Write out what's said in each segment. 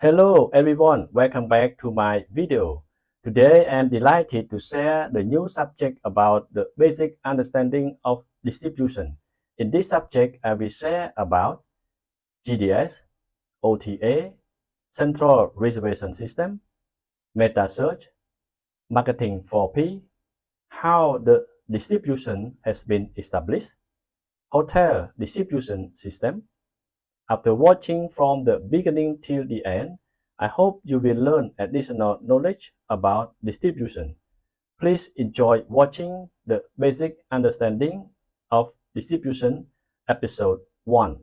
Hello everyone, welcome back to my video. Today I'm delighted to share the new subject about the basic understanding of distribution. In this subject, I will share about GDS, OTA, Central Reservation System, Meta Search, Marketing 4P, how the distribution has been established, Hotel Distribution System. After watching from the beginning till the end, I hope you will learn additional knowledge about distribution. Please enjoy watching the basic understanding of distribution episode 1.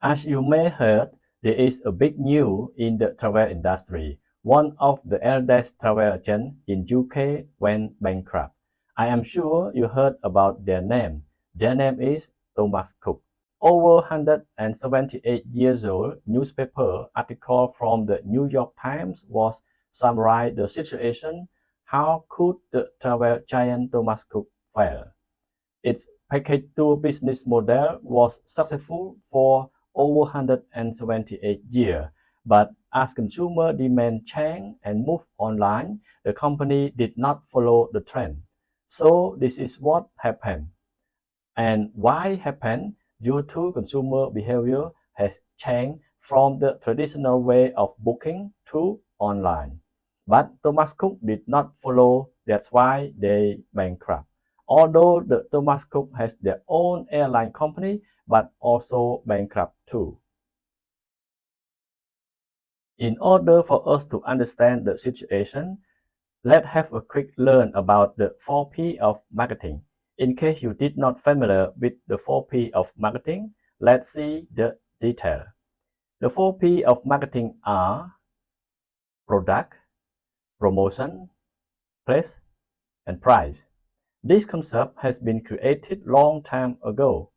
As you may heard, there is a big news in the travel industry. One of the eldest travel agents in UK went bankrupt. I am sure you heard about their name. Their name is Thomas Cook. Over 178 years old newspaper article from the New York Times was summarize the situation. How could the travel giant Thomas Cook fail? Its package tour business model was successful for over 178 years, but as consumer demand changed and moved online, the company did not follow the trend. So this is what happened. And why happened? Due to consumer behavior has changed from the traditional way of booking to online. But Thomas Cook did not follow, that's why they bankrupt. Although the Thomas Cook has their own airline company, but also bankrupt too. In order for us to understand the situation, let's have a quick learn about the 4P of marketing. In case you did not familiar with the 4P of marketing, let's see the detail. The 4P of marketing are product, promotion, place, and price. This concept has been created long time ago.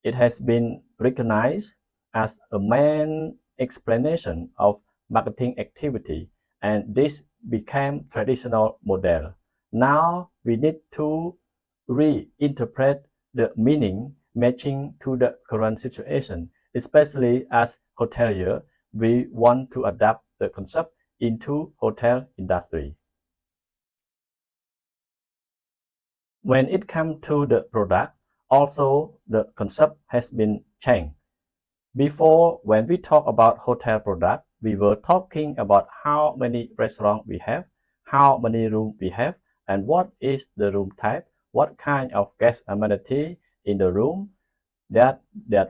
It has been recognized as a main explanation of marketing activity, and this became traditional model. Now we need to reinterpret the meaning matching to the current situation, especially as hotelier, we want to adapt the concept into hotel industry. When it comes to the product, also the concept has been changed. Before, when we talk about hotel product, we were talking about how many restaurants we have, how many rooms we have, and what is the room type, what kind of guest amenity in the room that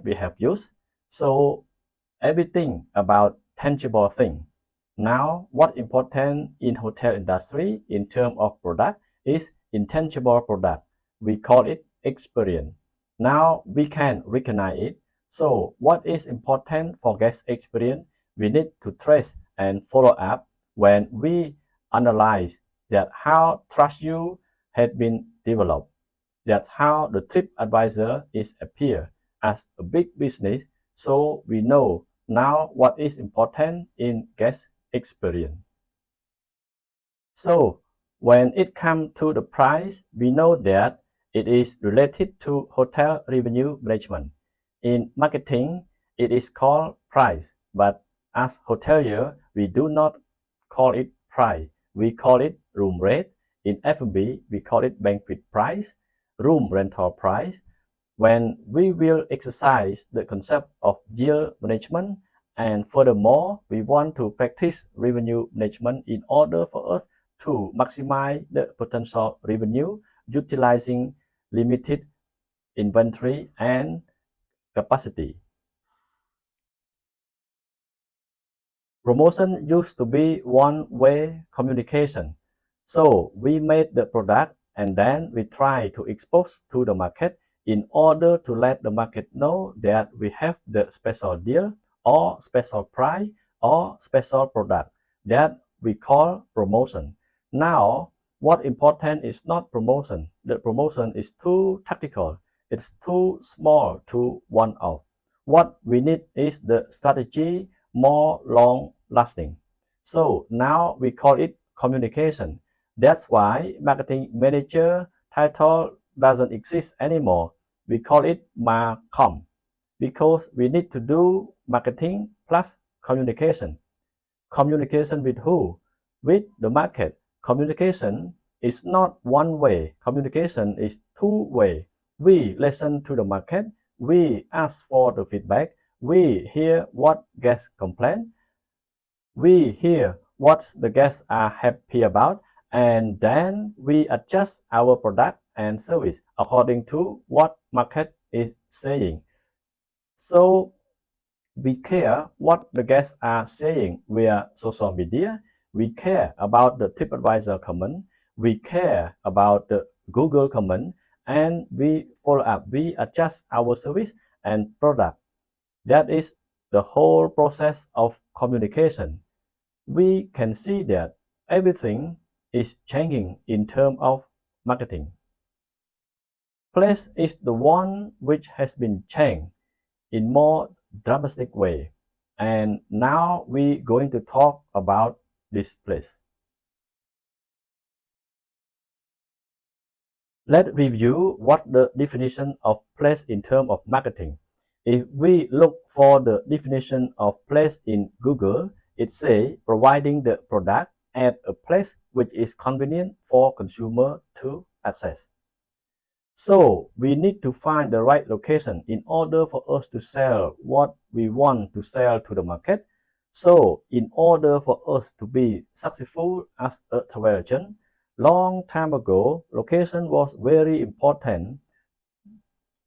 we have used. So everything about tangible thing. Now, what important in hotel industry in terms of product is intangible product. We call it experience. Now we can recognize it. So what is important for guest experience? We need to trace and follow up when we analyze that how trust you had been developed. That's how the TripAdvisor is appear as a big business. So we know now what is important in guest experience. So when it comes to the price, we know that it is related to hotel revenue management. In marketing, it is called price, but as hotelier, we do not call it price. We call it room rate. In F&B, we call it banquet price, room rental price. When we will exercise the concept of yield management, and furthermore, we want to practice revenue management in order for us to maximize the potential revenue utilizing limited inventory and capacity. Promotion used to be one-way communication. So we made the product and then we try to expose to the market in order to let the market know that we have the special deal or special price or special product that we call promotion. Now, what important is not promotion. The promotion is too tactical. It's too small to one-off. What we need is the strategy more long lasting. So now we call it communication. That's why marketing manager title doesn't exist anymore. We call it MarCom. because we need to do marketing plus communication. Communication with who? With the market. Communication is not one way. Communication is two-way. We listen to the market. We ask for the feedback. We hear what guests complain. We hear what the guests are happy about, and then we adjust our product and service according to what market is saying. So we care what the guests are saying via social media. We care about the TripAdvisor comment. We care about the Google comment, and we follow up. We adjust our service and product. That is the whole process of communication. We can see that everything is changing in terms of marketing. Place is the one which has been changed in more dramatic way, and now we're going to talk about this place. Let's review what the definition of place in terms of marketing. If we look for the definition of place in Google, it says providing the product at a place which is convenient for consumer to access. So we need to find the right location in order for us to sell what we want to sell to the market. So in order for us to be successful as a travel agent, long time ago, location was very important.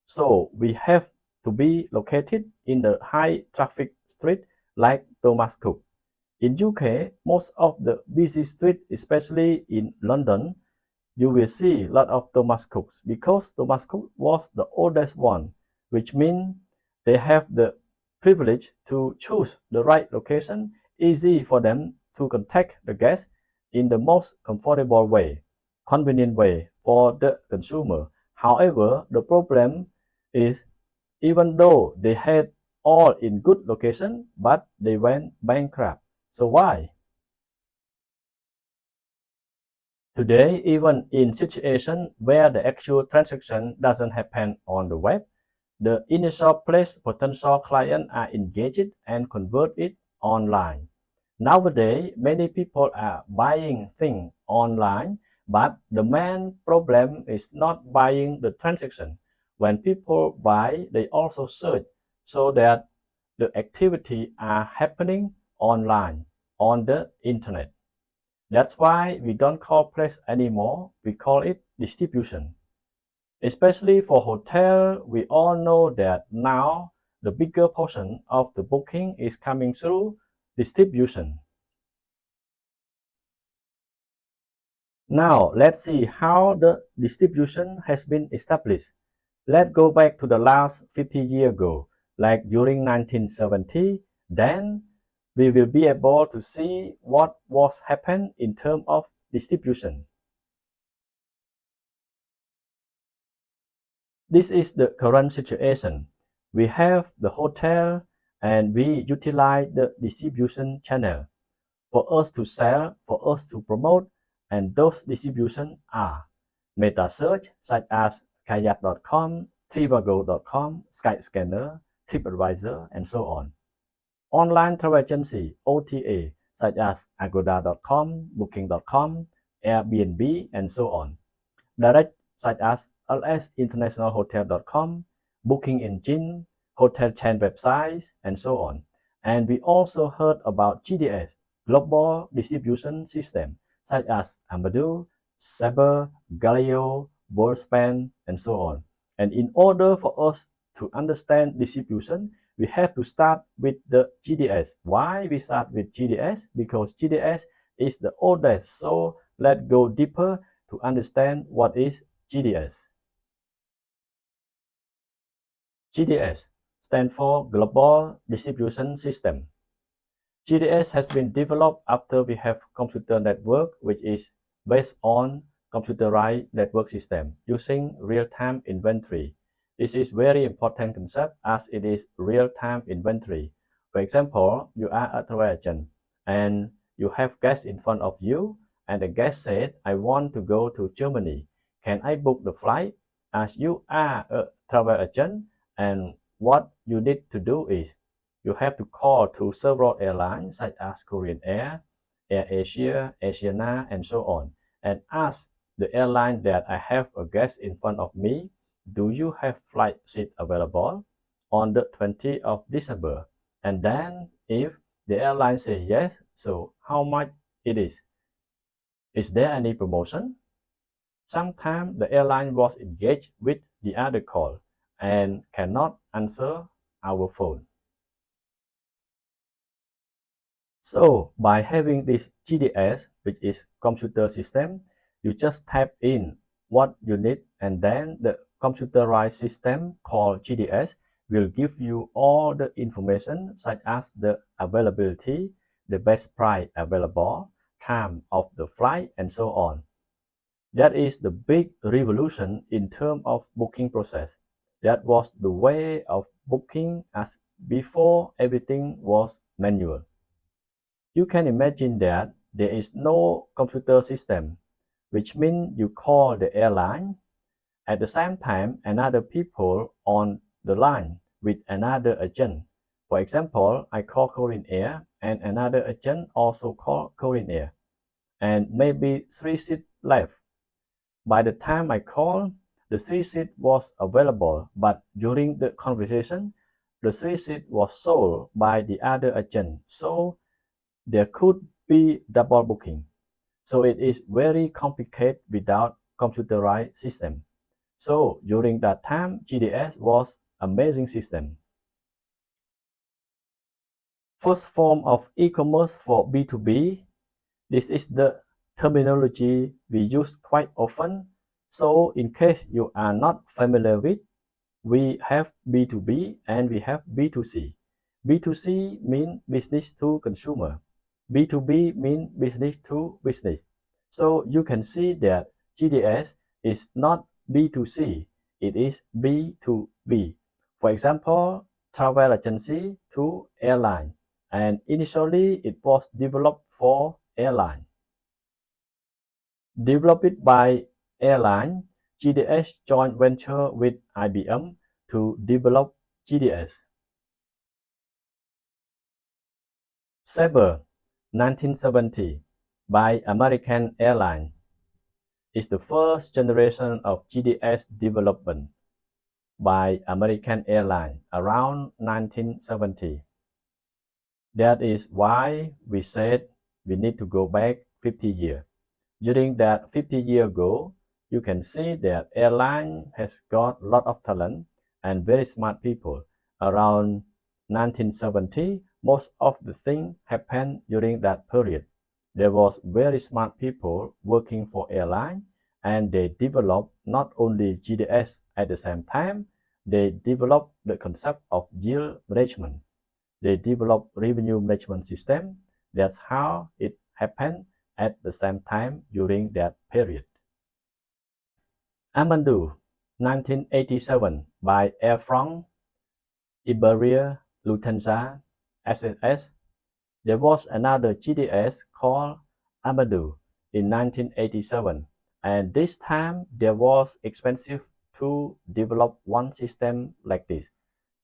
So we have to be located in the high traffic street like Thomas Cook. In UK, most of the busy street, especially in London, you will see a lot of Thomas Cooks because Thomas Cook was the oldest one, which means they have the privilege to choose the right location, easy for them to contact the guest in the most comfortable way, convenient way for the consumer. However, the problem is even though they had all in good location, but they went bankrupt. So why? Today, even in situations where the actual transaction doesn't happen on the web, the initial place potential clients are engaged and converted online. Nowadays, many people are buying things online, but the main problem is not buying the transaction. When people buy, they also search so that the activity are happening online on the internet. That's why we don't call place anymore, we call it distribution. Especially for hotel, we all know that now the bigger portion of the booking is coming through distribution. Now let's see how the distribution has been established. Let's go back to the last 50 years ago, like during 1970, then we will be able to see what was happened in terms of distribution. This is the current situation. We have the hotel and we utilize the distribution channel for us to sell, for us to promote, and those distribution are meta search such as kayak.com, trivago.com, Skyscanner, TripAdvisor, and so on. Online travel agency OTA such as agoda.com, booking.com, Airbnb, and so on. Direct such as lsinternationalhotel.com, booking engine, hotel chain websites, and so on. And we also heard about GDS, Global Distribution System, such as Amadou, Sabre, Galileo, WorldSpan, and so on. And in order for us to understand distribution, we have to start with the GDS. Why we start with GDS? Because GDS is the oldest. So let's go deeper to understand what is GDS. GDS stands for Global Distribution System. GDS has been developed after we have computer network, which is based on computerized network system using real-time inventory. This is very important concept as it is real-time inventory. For example, you are a travel agent and you have guests in front of you, and the guest said, I want to go to Germany. Can I book the flight? As you are a travel agent and what you need to do is you have to call to several airlines such as Korean Air, AirAsia, Asiana, and so on, and ask the airline that I have a guest in front of me, do you have flight seat available on the 20th of December? And then if the airline says yes, so how much it is? Is there any promotion? Sometimes the airline was engaged with the other call and cannot answer our phone. So by having this GDS, which is computer system, you just type in what you need and then the computerized system called GDS will give you all the information such as the availability, the best price available, time of the flight, and so on. That is the big revolution in terms of booking process. That was the way of booking as before everything was manual. You can imagine that there is no computer system, which means you call the airline. At the same time, another people on the line with another agent. For example, I call Korean Air and another agent also call Korean Air. And maybe 3 seats left. By the time I called, the 3 seat was available, but during the conversation, the 3 seat was sold by the other agent, so there could be double booking. So it is very complicated without computerized system. So during that time, GDS was amazing system. First form of e-commerce for B2B. This is the terminology we use quite often. So in case you are not familiar with, we have B2B and we have B2C. B2C means business to consumer. B2B means business to business. So you can see that GDS is not B2C, it is B2B. For example, travel agency to airline, and initially it was developed for airline. Developed by Airline, GDS joint venture with IBM to develop GDS. Sabre, 1970, by American Airline, is the first generation of GDS development by American Airline around 1970. That is why we said we need to go back 50 years. During that 50 years ago, you can see that airline has got a lot of talent and very smart people. Around 1970, most of the things happened during that period. There was very smart people working for airline and they developed not only GDS at the same time, they developed the concept of yield management. They developed revenue management system. That's how it happened at the same time during that period. Amandu, 1987, by Air France, Iberia, Lufthansa, SAS. There was another GDS called Amandu in 1987, and this time there was expensive to develop one system like this.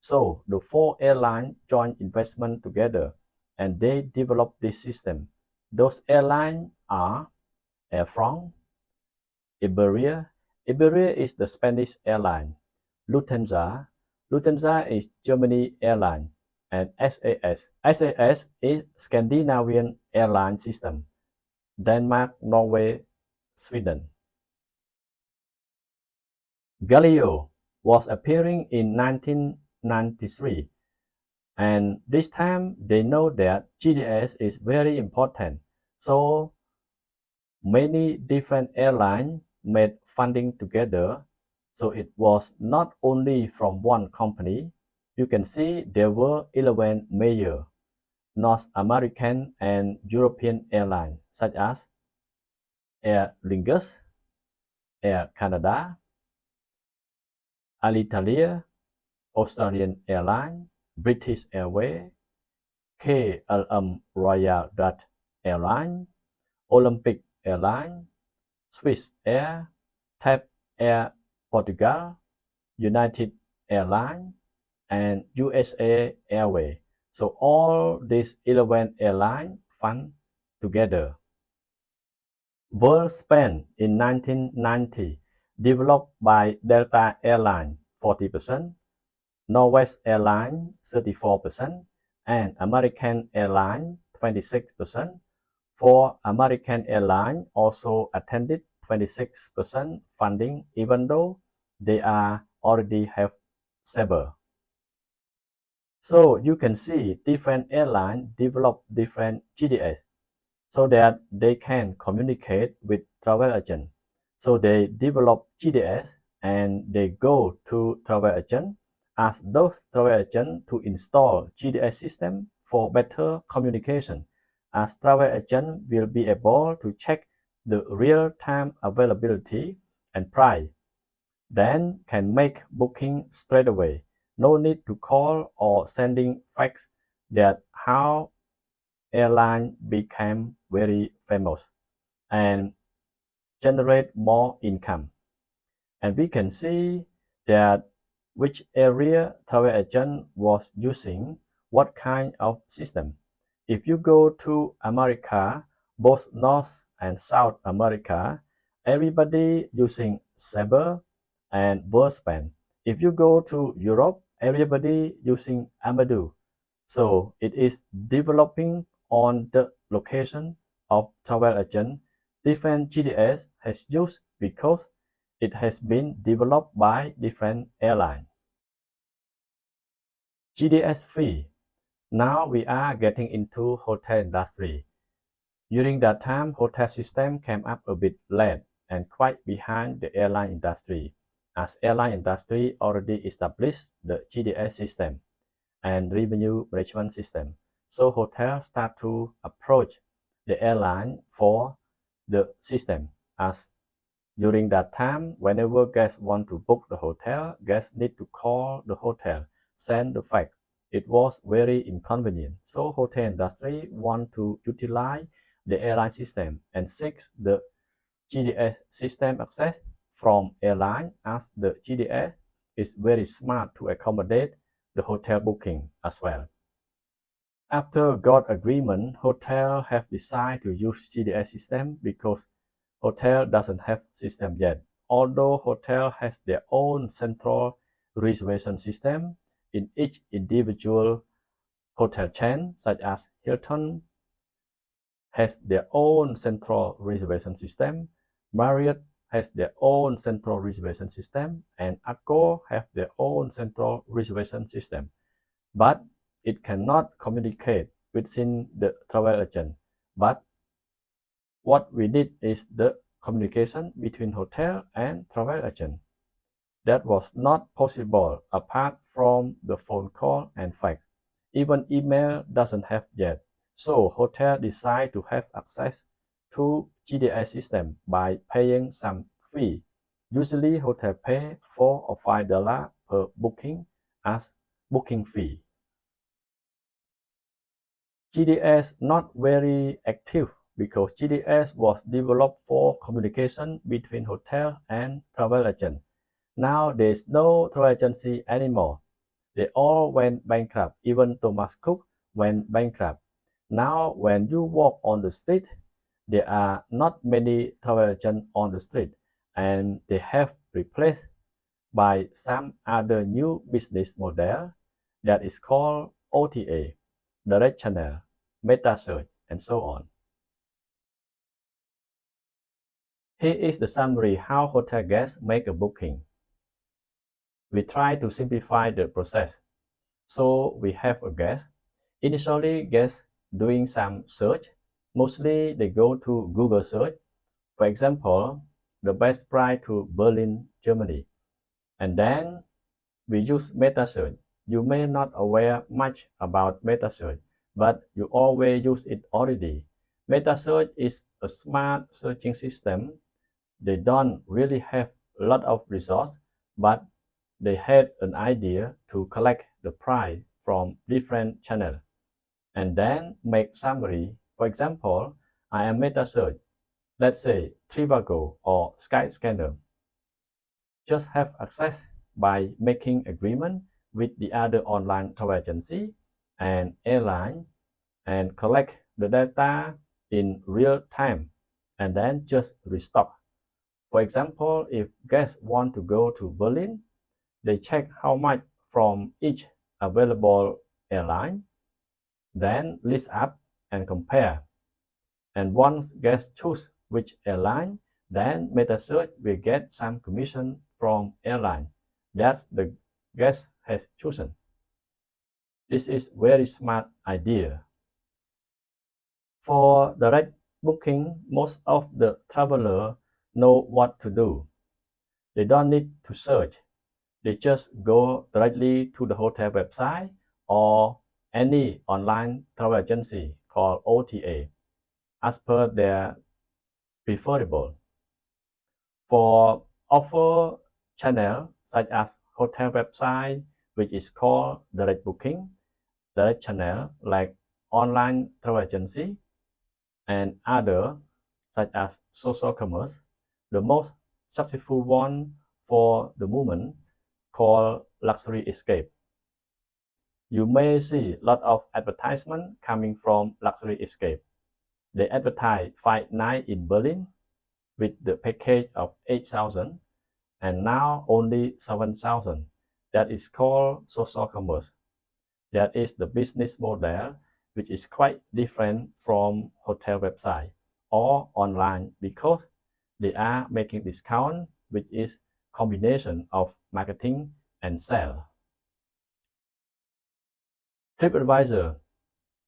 So the 4 airlines joined investment together and they developed this system. Those airlines are Air France, Iberia. Iberia is the Spanish airline. Lufthansa. Lufthansa is Germany airline. And SAS. SAS is Scandinavian airline system. Denmark, Norway, Sweden. Galileo was appearing in 1993. And this time they know that GDS is very important. So many different airlines made funding together. So it was not only from one company. You can see there were 11 major North American and European airlines such as Aer Lingus, Air Canada, Alitalia, Australian Airlines, British Airways, KLM Royal Dutch Airlines, Olympic Airlines, Swiss Air, TAP Air Portugal, United Airlines, and USA Airways. So all these 11 airlines fund together. WorldSpan in 1990, developed by Delta Airlines 40%, Northwest Airlines 34%, and American Airlines 26%. For American Airlines also attended 26% funding even though they are already have Sabre. So you can see different airlines develop different GDS so that they can communicate with travel agent. So they develop GDS and they go to travel agent, ask those travel agent to install GDS system for better communication, as travel agent will be able to check the real-time availability and price, then can make booking straight away. No need to call or sending fax. That's how airline became very famous and generate more income. And we can see that which area travel agent was using what kind of system. If you go to America, both North and South America, everybody using Sabre and WorldSpan. If you go to Europe, everybody using Amadou. So it is developing on the location of travel agent. Different GDS has used because it has been developed by different airlines. GDS fee. Now we are getting into hotel industry. During that time, hotel system came up a bit late and quite behind the airline industry, as airline industry already established the GDS system and revenue management system. So hotels start to approach the airline for the system, as during that time, whenever guests want to book the hotel, guests need to call the hotel, send the fax. It was very inconvenient. So hotel industry want to utilize the airline system and seek the GDS system access from airline, as the GDS is very smart to accommodate the hotel booking as well. After got agreement, hotel have decided to use GDS system because hotel doesn't have system yet. Although hotel has their own central reservation system in each individual hotel chain, such as Hilton has their own central reservation system, Marriott has their own central reservation system, and Accor have their own central reservation system. But it cannot communicate within the travel agent. But what we need is the communication between hotel and travel agent. That was not possible apart from the phone call and fax. Even email doesn't have yet. So hotel decide to have access to GDS system by paying some fee. Usually hotel pay $4 or $5 per booking as booking fee. GDS not very active because GDS was developed for communication between hotel and travel agent. Now there's no travel agency anymore. They all went bankrupt. Even Thomas Cook went bankrupt. Now when you walk on the street, there are not many travel agents on the street, and they have replaced by some other new business model that is called OTA, direct channel, meta search, and so on. Here is the summary how hotel guests make a booking. We try to simplify the process. So we have a guest. Initially, guests doing some search. Mostly they go to Google search. For example, the best price to Berlin, Germany. And then we use meta search. You may not aware much about meta search, but you always use it already. Meta search is a smart searching system. They don't really have a lot of resources, but they had an idea to collect the price from different channels and then make summary. For example, I am meta search, let's say Trivago or Skyscanner. Just have access by making agreement with the other online travel agency and airline and collect the data in real time and then just restock. For example, if guests want to go to Berlin, they check how much from each available airline, then list up and compare. And once guests choose which airline, then MetaSearch will get some commission from airline that the guest has chosen. This is very smart idea. For direct booking, most of the travelers know what to do. They don't need to search. They just go directly to the hotel website or any online travel agency called OTA as per their preferable. For offer channel such as hotel website, which is called direct booking, direct channel like online travel agency, and other such as social commerce, the most successful one for the moment called luxury escape. You may see a lot of advertisement coming from luxury escape. They advertise 5 nights in Berlin with the package of 8,000 and now only 7,000. That is called social commerce. That is the business model, which is quite different from hotel website or online because they are making discount, which is combination of marketing and sale. TripAdvisor.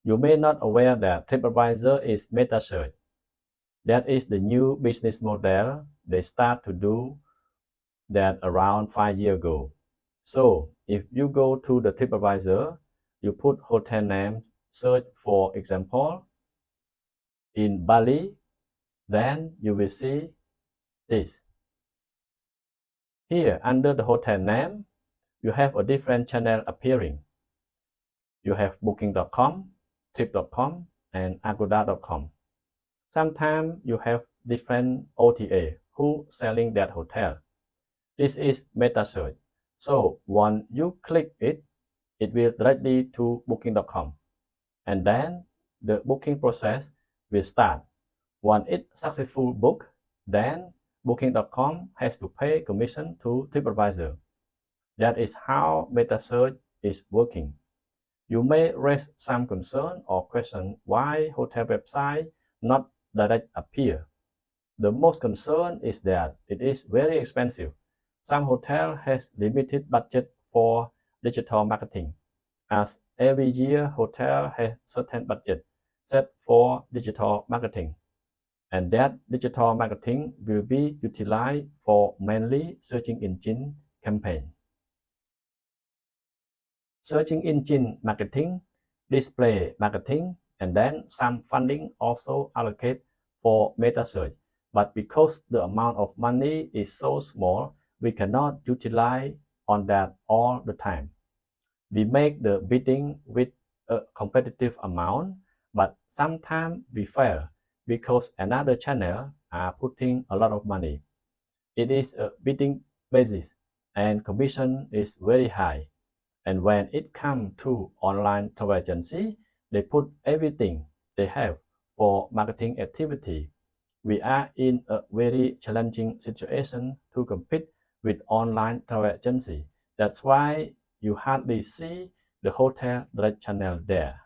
You may not aware that TripAdvisor is MetaSearch. That is the new business model. They start to do that around 5 years ago. So if you go to the TripAdvisor, you put hotel name, search for example, in Bali, then you will see this. Here under the hotel name, you have a different channel appearing. You have booking.com, trip.com, and agoda.com. Sometimes you have different OTA who selling that hotel. This is MetaSearch. So when you click it, it will directly to booking.com. And then the booking process will start. When it's successful book, then booking.com has to pay commission to TripAdvisor. That is how MetaSearch is working. You may raise some concern or question why hotel website not direct appear. The most concern is that it is very expensive. Some hotel has limited budget for digital marketing, as every year hotel has certain budget set for digital marketing, and that digital marketing will be utilized for mainly searching engine campaign. Searching engine marketing, display marketing, and then some funding also allocated for MetaSearch. But because the amount of money is so small, we cannot utilize on that all the time. We make the bidding with a competitive amount, but sometimes we fail because another channel are putting a lot of money. It is a bidding basis and commission is very high. And when it comes to online travel agency, they put everything they have for marketing activity. We are in a very challenging situation to compete with online travel agency. That's why you hardly see the hotel direct channel there.